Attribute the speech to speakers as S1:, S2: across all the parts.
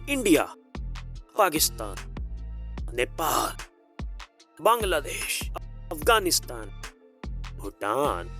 S1: India, Pakistan, Nepal, Bangladesh, Afghanistan, Bhutan.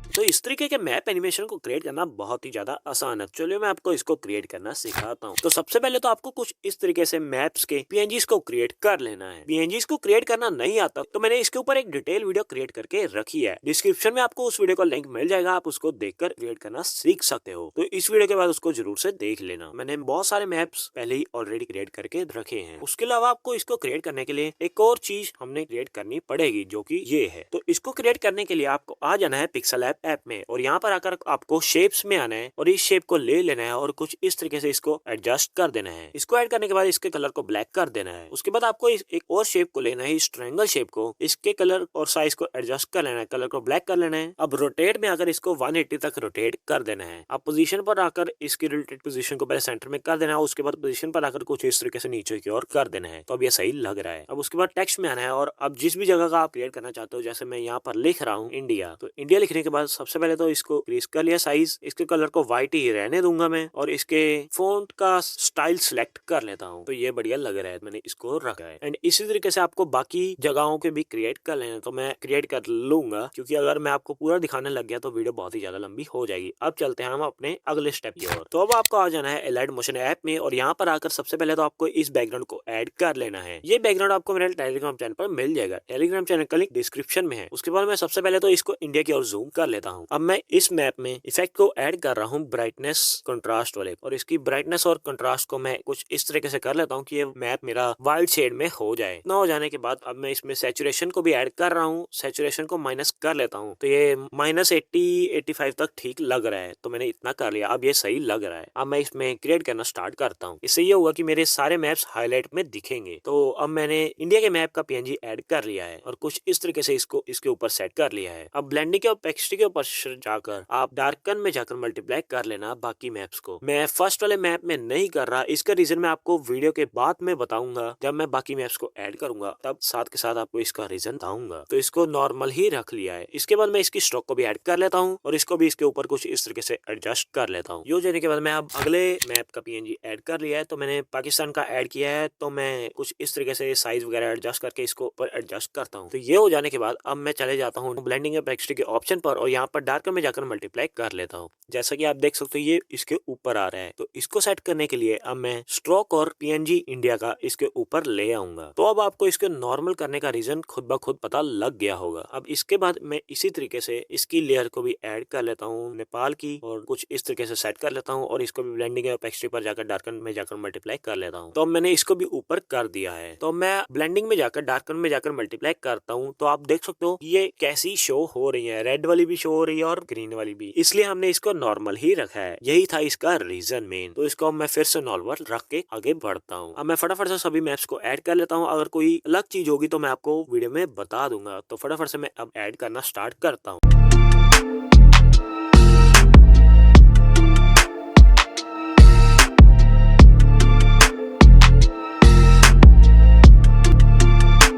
S1: तो इस तरीके के मैप एनिमेशन को क्रिएट करना बहुत ही ज्यादा आसान है। चलिए मैं आपको इसको क्रिएट करना सिखाता हूँ। तो सबसे पहले तो आपको कुछ इस तरीके से मैप्स के पीएनजीज को क्रिएट कर लेना है। पीएनजीज को क्रिएट करना नहीं आता तो मैंने इसके ऊपर एक डिटेल वीडियो क्रिएट करके रखी है। डिस्क्रिप्शन में आपको उस वीडियो का लिंक मिल जाएगा, आप उसको देखकर क्रिएट करना सीख सकते हो। तो इस वीडियो के बाद उसको जरूर से देख लेना। मैंने बहुत सारे मैप्स पहले ही ऑलरेडी क्रिएट करके रखे हैं। उसके अलावा आपको इसको क्रिएट करने के लिए एक और चीज हमने क्रिएट करनी पड़ेगी, जो की ये है। तो इसको क्रिएट करने के लिए आपको आ जाना है पिक्सल ऐप में और यहाँ पर आकर आपको शेप्स में आना है और इस शेप को ले लेना है और कुछ इस तरीके से इसको एडजस्ट कर देना है। इसको ऐड करने के बाद इसके कलर को ब्लैक कर देना है। उसके बाद आपको एक और शेप को लेना है, इस ट्रायंगल शेप को, इसके कलर और साइज को एडजस्ट कर लेना है, कलर को ब्लैक कर लेना है। अब रोटेट में आकर इसको 180 तक रोटेट कर देना है। अब पोजीशन पर आकर इसकी रिलेटेड पोजीशन को पहले सेंटर में कर देना है, उसके बाद पोजीशन पर आकर कुछ इस तरीके से नीचे की ओर कर देना है। तो अब ये सही लग रहा है। अब उसके बाद टेक्स्ट में आना है और अब जिस भी जगह का आप क्रिएट करना चाहते हो, जैसे मैं यहाँ पर लिख रहा हूँ इंडिया, तो इंडिया लिखने के बाद सबसे पहले तो इसको इंक्रीज कर लिया साइज, इसके कलर को व्हाइट ही रहने दूंगा मैं और इसके फॉन्ट का स्टाइल सिलेक्ट कर लेता हूँ। तो ये बढ़िया लग रहा है, मैंने इसको रखा है। एंड इसी तरीके से आपको बाकी जगहों के भी क्रिएट कर लेना, तो मैं क्रिएट कर लूंगा क्योंकि अगर मैं आपको पूरा दिखाने लग गया तो वीडियो बहुत ही ज्यादा लंबी हो जाएगी। अब चलते हैं हम अपने अगले स्टेप की ओर। तो अब आपको आ जाना है एलाइड मोशन ऐप में और यहाँ पर आकर सबसे पहले तो आपको इस बैकग्राउंड को ऐड कर लेना है। ये बैकग्राउंड आपको मेरे टेलीग्राम चैनल पर मिल जाएगा। टेलीग्राम चैनल का लिंक डिस्क्रिप्शन में है। उसके बाद मैं सबसे पहले तो इसको इंडिया की ओर जूम कर लेता हूँ। अब मैं इस मैप में इफेक्ट को ऐड कर रहा हूँ ब्राइटनेस कंट्रास्ट वाले, और इसकी ब्राइटनेस और कंट्रास्ट को मैं कुछ इस तरीके से कर लेता हूँ कि ये मैप मेरा वाइट शेड में हो जाए। इतना हो जाने के बाद अब मैं इसमें सैचुरेशन को भी ऐड कर रहा हूँ। सैचुरेशन को माइनस कर लेता हूँ, तो ये -80-85 तक ठीक लग रहा है। तो मैंने इतना कर लिया, अब ये सही लग रहा है। अब मैं इसमें क्रिएट करना स्टार्ट करता हूँ। इससे ये होगा कि मेरे सारे मैप्स हाईलाइट में दिखेंगे। तो अब मैंने इंडिया के मैप का पीएनजी ऐड कर लिया है और कुछ इस तरीके से इसको इसके ऊपर सेट कर लिया है। अब ब्लेंडिंग के ओपेसिटी के ऊपर जाकर आप डार्कन में जाकर मल्टीप्लाई कर लेना बाकी मैप्स को। मैं फर्स्ट वाले मैप में नहीं कर रहा, इसका रीजन मैं आपको वीडियो के बाद में बताऊंगा। जब मैं बाकी मैप्स को ऐड करूंगा तब साथ के साथ आपको इसका रीजन बताऊंगा। तो इसको नॉर्मल ही रख लिया है। इसके बाद मैं इसकी स्ट्रोक को भी ऐड कर लेता हूँ और इसको भी इसके ऊपर कुछ इस तरीके से एडजस्ट कर लेता हूँ। ये जाने के बाद मैं अब अगले मैप का पीएनजी ऐड कर लिया है। तो मैंने पाकिस्तान का ऐड किया है, तो मैं कुछ इस तरीके से साइज वगैरह एडजस्ट करके इसको ऊपर एडजस्ट करता हूँ। तो ये हो जाने के बाद अब मैं चले जाता हूँ ब्लेंडिंग ओपेसिटी के ऑप्शन पर और यहाँ पर डार्क में जाकर मल्टीप्लाई कर लेता हूँ। जैसा कि आप देख सकते हो ये इसके ऊपर आ रहा है। तो इसको सेट करने के लिए अब मैं स्ट्रोक और पीएनजी इंडिया का इसके ऊपर ले आऊंगा। तो अब आपको इसके नॉर्मल करने का रीजन खुद ब खुद पता लग गया होगा। अब इसके बाद मैं इसी तरीके से इसकी लेयर को भी ऐड कर लेता हूँ नेपाल की और कुछ इस तरीके से सेट कर लेता हूँ और इसको भी ब्लेंडिंग ओपेसिटी पर जाकर डार्कन में जाकर मल्टीप्लाई कर लेता हूँ। तो अब मैंने इसको भी ऊपर कर दिया है। तो मैं ब्लेंडिंग में जाकर डार्कन में जाकर मल्टीप्लाई करता हूँ। तो आप देख सकते हो ये कैसी शो हो रही है, रेड वाली भी शो हो रही है और ग्रीन वाली भी, इसलिए हमने इसको नॉर्मल ही रखा है। यही था इसका रीजन मेन। तो इसको मैं फिर से नॉर्मल रख के आगे बढ़ता हूँ। अब मैं फटाफट से सभी मैप्स को ऐड कर लेता हूँ। अगर कोई अलग चीज होगी तो मैं आपको वीडियो में बता दूंगा। तो फटाफट से मैं अब ऐड करना स्टार्ट करता हूँ।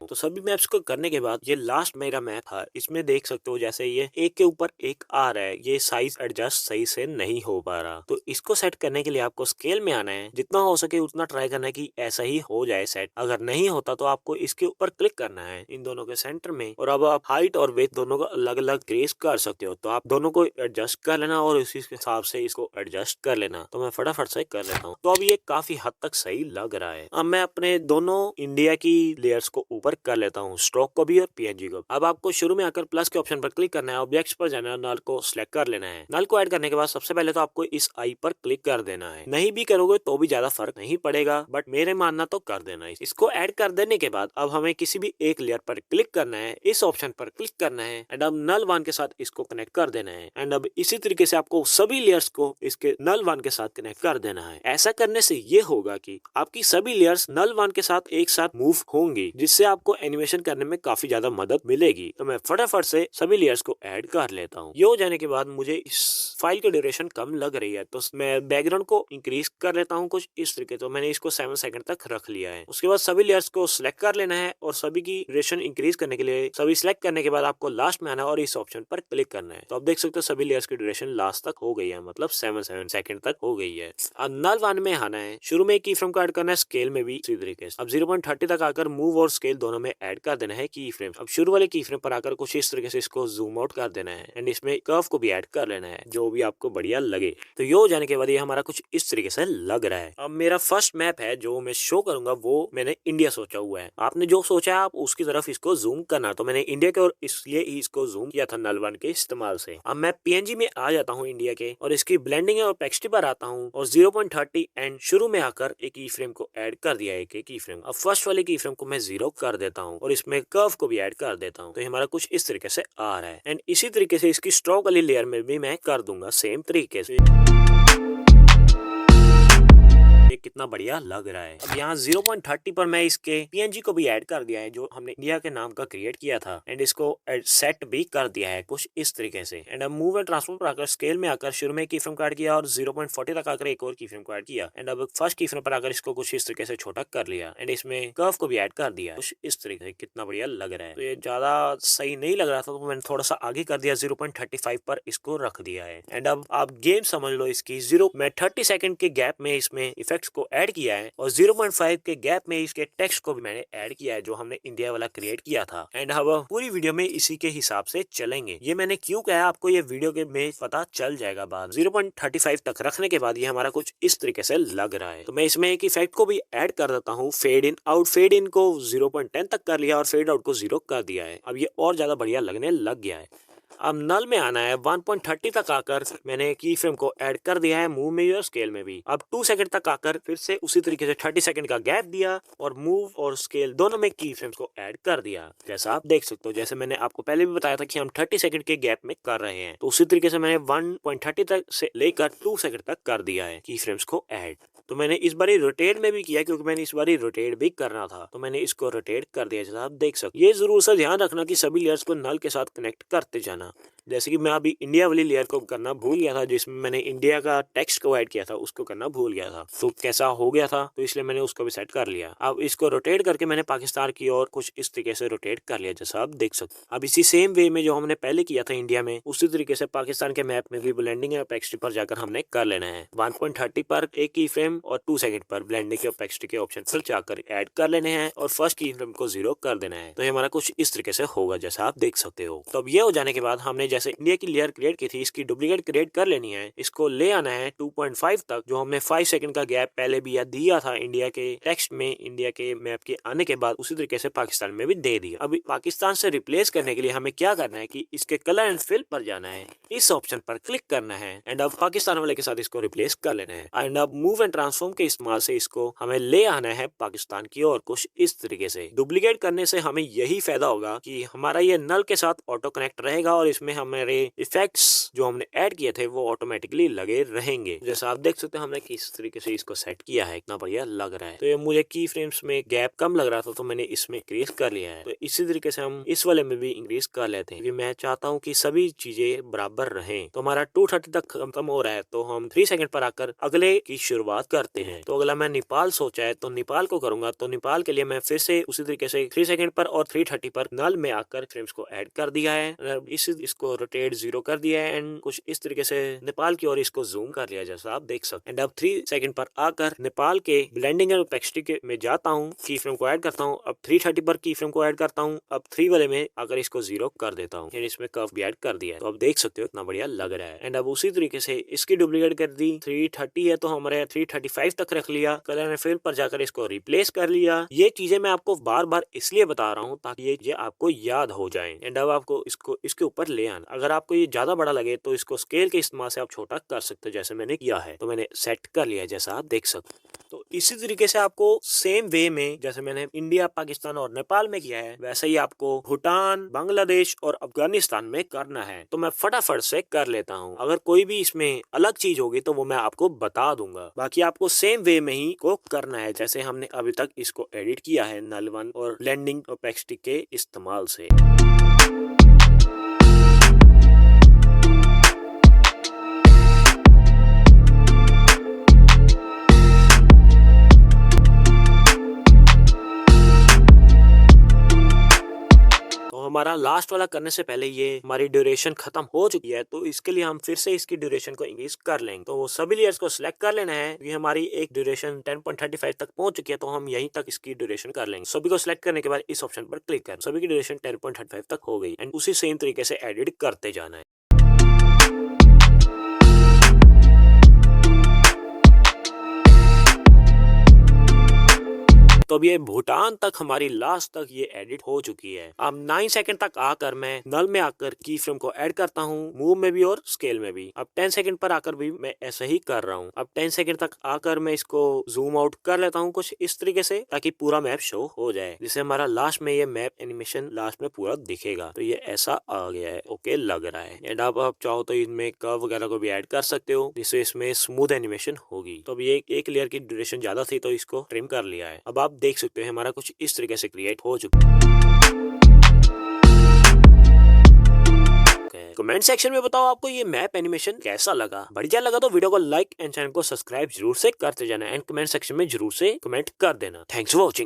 S1: तो सभी मैप्स को करने के बाद ये लास्ट मेरा मैप था। इसमें देख सकते हो जैसे ये एक के ऊपर एक आ रहा है, ये साइज एडजस्ट सही से नहीं हो पा रहा। तो इसको सेट करने के लिए आपको स्केल में आना है, जितना हो सके उतना ट्राई करना है कि ऐसा ही हो जाए सेट। अगर नहीं होता तो आपको इसके ऊपर क्लिक करना है इन दोनों के सेंटर में और अब आप हाइट और वेट दोनों का अलग अलग क्रिएट कर सकते हो। तो आप दोनों को एडजस्ट कर लेना और उसी के हिसाब से इसको एडजस्ट कर लेना। तो मैं फटाफट से कर लेता हूँ। तो अब ये काफी हद तक सही लग रहा है। अब मैं अपने दोनों इंडिया की लेयर्स को ऊपर कर लेता हूँ, स्ट्रोक को भी और पीएनजी को। अब आपको शुरू में आकर प्लस के ऑप्शन पर क्लिक करना है, ऑब्जेक्ट्स पर जाना है, नल को सिलेक्ट कर लेना है। नल को ऐड करने के बाद सबसे पहले तो आपको इस आई पर क्लिक कर देना है। नहीं भी करोगे तो भी ज्यादा फर्क नहीं पड़ेगा, बट मेरे मानना तो कर देना है। इसको ऐड कर देने के बाद अब हमें किसी भी एक लेयर पर क्लिक करना है, इस ऑप्शन पर क्लिक करना है एंड अब नल वन के साथ इसको कनेक्ट कर देना है। एंड अब इसी तरीके से आपको सभी लेयर्स को इसके नल वन के साथ कनेक्ट कर देना है। ऐसा करने से ये होगा कि आपकी सभी लेयर्स नल वन के साथ एक साथ मूव होंगी, जिससे आपको एनिमेशन करने में काफी ज्यादा मदद मिलेगी। तो मैं फटाफट से सभी लेयर्स को ऐड कर लेता हूँ। ये हो जाने के बाद मुझे इस फाइल की ड्यूरेशन कम लग रही है तो मैं बैकग्राउंड को इंक्रीज कर लेता हूँ कुछ इस तरीके। तो मैंने इसको 7 सेकंड तक रख लिया है। उसके बाद सभी लेयर्स को सिलेक्ट कर लेना है और सभी की ड्यूरेशन इंक्रीज करने के लिए सभी सिलेक्ट करने के बाद आपको लास्ट में आना है और इस ऑप्शन पर क्लिक करना है। तो आप देख सकते हो सभी लेयर्स की ड्यूरेशन लास्ट तक हो गई है, मतलब 7 सेकंड तक हो गई है। अब नल वन में आना है, शुरू में की फ्रेम को ऐड करना है, स्केल में भी इसी तरीके से। अब 0.30 तक आकर मूव और स्केल दोनों में ऐड कर देना है की फ्रेम। अब शुरू वाले की फ्रेम पर आकर कुछ इस तरीके से इसको जूम आउट कर देना है एंड इसमें कर्व को भी ऐड कर लेना है जो भी आपको बढ़िया लगे। तो ये हो जाने के बाद ये हमारा कुछ इस तरीके से लग रहा है। अब मेरा फर्स्ट मैप है जो मैं शो करूंगा वो मैंने इंडिया सोचा हुआ है। आपने जो सोचा है आप उसकी तरफ इसको जूम करना। तो मैंने इंडिया के और इसलिए ही इसको जूम किया था नल वन के इस्तेमाल से। अब मैं पीएनजी में आ जाता हूँ इंडिया के और इसकी ब्लेंडिंग और ओपेसिटी पर आता हूँ और 0.30 एंड शुरू में आकर एक की फ्रेम को ऐड कर दिया है, एक की फ्रेम। अब फर्स्ट वाले की फ्रेम को मैं 0 कर देता हूँ और इसमें कर्व को भी ऐड कर देता हूँ। तो हमारा कुछ इस तरीके से आ रहा है एंड इसी तरीके से इसकी स्ट्रोक वाली लेयर में भी मैं कर दूंगा सेम तरीके से। ये कितना बढ़िया लग रहा है। अब यहाँ 0.30 पर मैं इसके पीएनजी को भी ऐड कर दिया है जो हमने इंडिया के नाम का क्रिएट किया था एंड इसको सेट भी कर दिया है कुछ इस तरीके से। एंड अब मूव एंड ट्रांसफॉर्म पर आकर स्केल में आकर शुरू में की फ्रेम को ऐड किया और 0.40 तक आकर एक और की फ्रेम को ऐड किया एंड अब फर्स्ट की फ्रेम पर आकर इसको कुछ इस तरीके से छोटा कर लिया एंड इसमें कर्व को भी ऐड कर दिया कुछ इस तरीके से। कितना बढ़िया लग रहा है। तो ये ज्यादा सही नहीं लग रहा था तो मैंने थोड़ा सा आगे कर दिया, 0.35 पर इसको रख दिया है। एंड अब आप गेम समझ लो इसकी। मैं 30 सेकंड के गैप में इसमें इफेक्ट्स को ऐड किया है और 0.5 के गैप में इसके टेक्स्ट को भी मैंने ऐड किया है जो हमने इंडिया वाला क्रिएट किया था। एंड अब पूरी वीडियो में इसी के हिसाब से चलेंगे। ये मैंने क्यों कहा आपको ये वीडियो के में पता चल जाएगा बाद। 0.35 तक रखने के बाद ये हमारा कुछ इस तरीके से लग रहा है। तो मैं इसमें एक इफेक्ट को भी ऐड कर देता हूँ, fade in out. Fade in को 0.10 तक कर लिया और फेड आउट को 0 कर दिया है। अब ये और ज्यादा बढ़िया लगने लग गया है। अब नल में आना है, 1.30 तक आकर मैंने की फ्रेम को ऐड कर दिया है, मूव में और स्केल में भी। अब 2 सेकंड तक आकर फिर से उसी तरीके से 30 सेकंड का गैप दिया और मूव और स्केल दोनों में की फ्रेम्स को ऐड कर दिया। जैसा आप देख सकते हो, जैसे मैंने आपको पहले भी बताया था कि हम 30 सेकंड के गैप में कर रहे हैं तो उसी तरीके से मैंने 1.30 तक से लेकर 2 सेकंड तक कर दिया है की फ्रेम्स को ऐड। तो मैंने इस बारी रोटेट में भी किया क्योंकि मैंने इस बारी रोटेट भी करना था तो मैंने इसको रोटेट कर दिया जैसा आप देख सकते। ये जरूर से ध्यान रखना कि सभी लेयर्स को नल के साथ कनेक्ट करते जाना। जैसे कि मैं अभी इंडिया वाली लेयर को करना भूल गया था जिसमें मैंने इंडिया का टेक्स्ट को ऐड किया था, उसको करना भूल गया था तो कैसा हो गया था तो इसलिए मैंने उसको भी सेट कर लिया। अब इसको रोटेट करके मैंने पाकिस्तान की ओर कुछ इस तरीके से रोटेट कर लिया जैसा आप देख सकते। अब इसी सेम वे में जो हमने पहले किया था इंडिया में उसी तरीके से पाकिस्तान के मैप में भी ब्लेंडिंग और ओपेसिटी पर जाकर हमने कर लेना है। 1.30 पर एक की फ्रेम और 2 सेकंड पर ब्लेंडिंग के ओपेसिटी के ऑप्शन पर जाकर ऐड कर लेने हैं और फर्स्ट की फ्रेम को 0 कर देना है। तो ये हमारा कुछ इस तरीके से होगा जैसा आप देख सकते हो। तो अब ये हो जाने के बाद हमने जैसे इंडिया की लेयर क्रिएट की थी इसकी डुप्लीकेट क्रिएट कर लेनी है। इसको ले आना है 2.5 तक जो हमने 5 सेकंड का गैप पहले भी दिया था इंडिया के टेक्स्ट में, इंडिया के मैप के आने के बाद उसी तरीके से पाकिस्तान में भी दे दिया। अभी पाकिस्तान से रिप्लेस करने के लिए हमें क्या करना है कि इसके कलर एंड फिल पर जाना है, इस ऑप्शन पर क्लिक करना है एंड अब पाकिस्तान वाले के साथ इसको रिप्लेस कर लेना है। एंड अब मूव एंड ट्रांसफॉर्म के इस्तेमाल से इसको हमें ले आना है पाकिस्तान की ओर कुछ इस तरीके से। डुप्लीकेट करने से हमें यही फायदा होगा कि हमारा ये नल के साथ ऑटो कनेक्ट रहेगा और इसमें हमारे इफेक्ट्स जो हमने ऐड किए थे वो ऑटोमेटिकली लगे रहेंगे। जैसा आप देख सकते हैं हमने किस तरीके से इसको सेट किया है, इतना बढ़िया लग रहा है। तो ये मुझे की फ्रेम्स में गैप कम लग रहा था तो मैंने इसमें इंक्रीज कर लिया है। तो इसी तरीके से हम इस वाले में भी इंक्रीज कर लेते हैं। मैं चाहता हूँ कि सभी चीजें बराबर रहें। तो हमारा 230 तक खत्म हो रहा है तो हम 3 सेकंड पर आकर अगले की शुरुआत करते हैं। तो अगला मैं नेपाल सोचा है तो नेपाल को करूंगा। तो नेपाल के लिए मैं फिर से उसी तरीके से 3 सेकंड पर और 330 पर नल में आकर फ्रेम्स को ऐड कर दिया है। इसको रोटेट 0 कर दिया है एंड कुछ इस तरीके से नेपाल की ओर इसको जूम कर लिया जैसा आप देख सकते हैं। एंड अब 3 सेकंड पर आकर नेपाल के ब्लेंडिंग एंड ओपेसिटी में जाता हूँ, की फ्रेम को ऐड करता हूँ। अब 330 पर की फ्रेम को ऐड करता हूँ। अब 3 वाले में आकर इसको 0 कर देता हूँ। इसमें कर्व भी ऐड कर दिया है तो अब देख सकते हो इतना बढ़िया लग रहा है। एंड अब उसी तरीके से इसकी डुप्लीकेट कर दी। 330 है तो हमारे 335 तक रख लिया। कलर एंड फिल पर जाकर इसको रिप्लेस कर लिया। ये चीजें मैं आपको बार बार इसलिए बता रहा हूँ ताकि ये आपको याद हो जाए। एंड अब आपको इसको इसके ऊपर ले आना। अगर आपको ये ज्यादा बड़ा लगे तो इसको स्केल के इस्तेमाल से आप छोटा कर सकते हो जैसे मैंने किया है। तो मैंने सेट कर लिया जैसा आप देख सकते। तो इसी तरीके से आपको सेम वे में जैसे मैंने इंडिया, पाकिस्तान और नेपाल में किया है वैसे ही आपको भूटान, बांग्लादेश और अफगानिस्तान में करना है। तो मैं फटाफट से कर लेता हूँ। अगर कोई भी इसमें अलग चीज होगी तो वो मैं आपको बता दूंगा। बाकी आपको सेम वे में ही को करना है जैसे हमने अभी तक इसको एडिट किया है नल वन और ब्लेंडिंग ओपेसिटी के इस्तेमाल से। हमारा लास्ट वाला करने से पहले ये हमारी ड्यूरेशन खत्म हो चुकी है, तो इसके लिए हम फिर से इसकी ड्यूरेशन को इंक्रीज कर लेंगे। तो सभी लेयर्स को सिलेक्ट कर लेना है। ये हमारी एक ड्यूरेशन 10.35 तक पहुंच चुकी है, तो हम यहीं तक इसकी ड्यूरेशन कर लेंगे। सभी को सिलेक्ट करने के बाद इस ऑप्शन पर क्लिक कर, सभी की ड्यूरेशन 10.35 तक हो गई एंड उसी सेम तरीके से एडिट करते जाना है। तो अब ये भूटान तक हमारी लास्ट तक ये एडिट हो चुकी है। अब 9 सेकंड तक आकर मैं नल में आकर की फ्रेम को ऐड करता हूँ, मूव में भी और स्केल में भी। अब 10 सेकंड पर आकर भी मैं ऐसा ही कर रहा हूँ। अब 10 सेकंड तक आकर मैं इसको जूम आउट कर लेता हूँ कुछ इस तरीके से ताकि पूरा मैप शो हो जाए, जिससे हमारा लास्ट में ये मैप एनिमेशन लास्ट में पूरा दिखेगा। तो ये ऐसा आ गया है, ओके लग रहा है। एंड अब आप चाहो तो इनमें कर्व वगैरह को भी ऐड कर सकते हो जिससे इसमें स्मूथ एनिमेशन होगी। तो अब ये एक लेयर की ड्यूरेशन ज्यादा थी तो इसको ट्रिम कर लिया है। अब आप देख सकते हैं हमारा कुछ इस तरीके से क्रिएट हो चुका है। कमेंट सेक्शन में बताओ आपको ये मैप एनिमेशन कैसा लगा। बढ़िया लगा तो वीडियो को लाइक एंड चैनल को सब्सक्राइब जरूर से करते जाना एंड कमेंट सेक्शन में जरूर से कमेंट कर देना। Thanks for watching.